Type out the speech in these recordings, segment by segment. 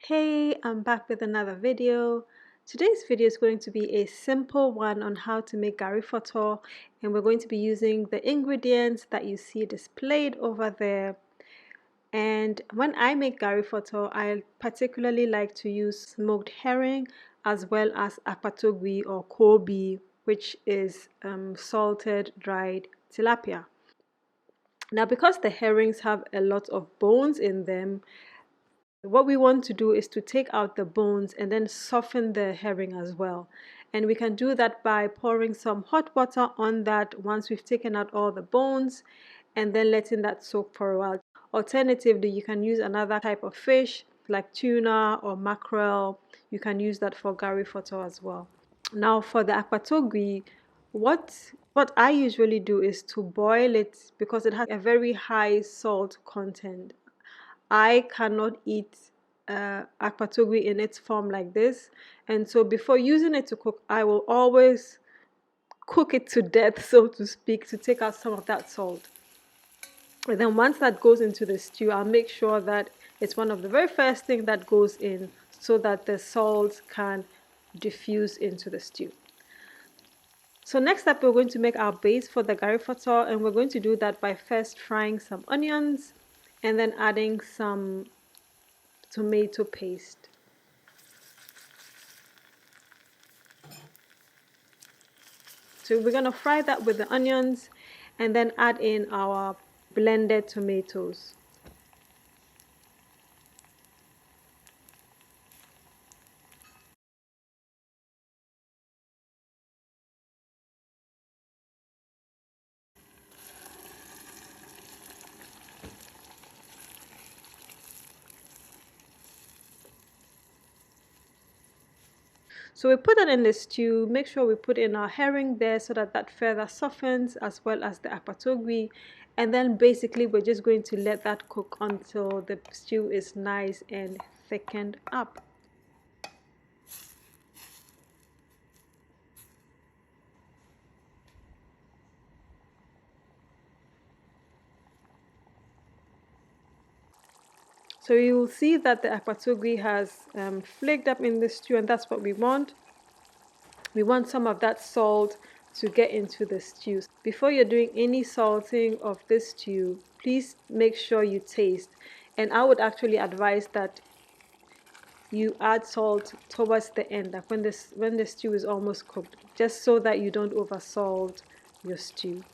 Hey, I'm back with another video. Today's video is going to be a simple one on how to make Gari Foto, and we're going to be using the ingredients that you see displayed over there. And when I make Gari Foto, I particularly like to use smoked herring as well as akpatogui or kobe, which is salted dried tilapia. Now, because the herrings have a lot of bones in them, what we want to do is to take out the bones and then soften the herring as well. And we can do that by pouring some hot water on that once we've taken out all the bones and then letting that soak for a while. Alternatively, you can use another type of fish like tuna or mackerel. You can use that for Gari Foto as well. Now for the akpatogui, what I usually do is to boil it because it has a very high salt content. I cannot eat akpatogui in its form like this, and so before using it to cook, I will always cook it to death, so to speak, to take out some of that salt. And then once that goes into the stew, I'll make sure that it's one of the very first things that goes in so that the salt can diffuse into the stew. So next up, we're going to make our base for the Gari Foto, and we're going to do that by first frying some onions and then adding some tomato paste. So we're going to fry that with the onions and then add in our blended tomatoes. So we put that in the stew. Make sure we put in our herring there so that that further softens, as well as the akpatogui. And then basically we're just going to let that cook until the stew is nice and thickened up. So you will see that the akpatogui has flaked up in the stew, and that's what we want. We want some of that salt to get into the stew. Before you're doing any salting of this stew, please make sure you taste. And I would actually advise that you add salt towards the end, like when the stew is almost cooked, just so that you don't over salt your stew.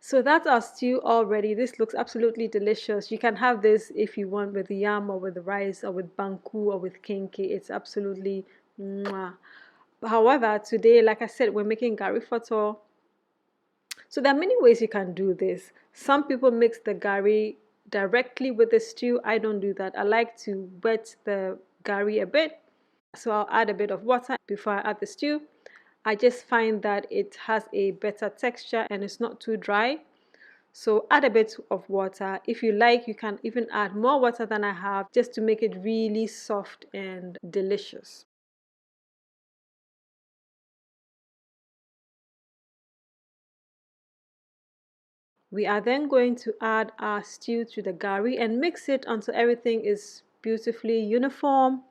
So that's our stew all ready. This looks absolutely delicious. You can have this if you want with yam or with rice or with banku or with kinky. It's absolutely mwah. However, today, like I said, we're making Gari Foto. So there are many ways you can do this. Some people mix the Gari directly with the stew. I don't do that. I like to wet the Gari a bit. So I'll add a bit of water before I add the stew. I just find that it has a better texture and it's not too dry. So add a bit of water. If you like, you can even add more water than I have, just to make it really soft and delicious. We are then going to add our stew to the Gari and mix it until everything is beautifully uniform.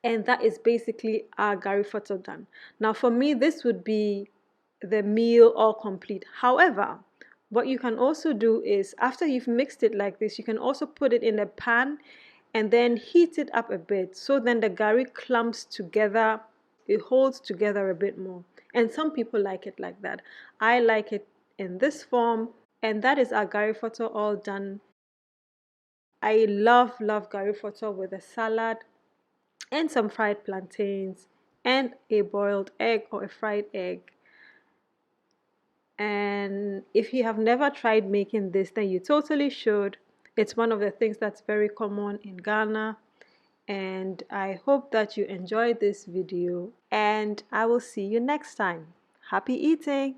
And that is basically our Gari Foto done. Now for me, this would be the meal all complete. However, what you can also do is, after you've mixed it like this, you can also put it in a pan and then heat it up a bit, so then the Gari clumps together, it holds together a bit more. And some people like it like that. I like it in this form, and that is our Gari Foto all done. I love Gari Foto with a salad and some fried plantains and a boiled egg or a fried egg. And if you have never tried making this, then you totally should. It's one of the things that's very common in Ghana. And I hope that you enjoyed this video, and I will see you next time. Happy eating!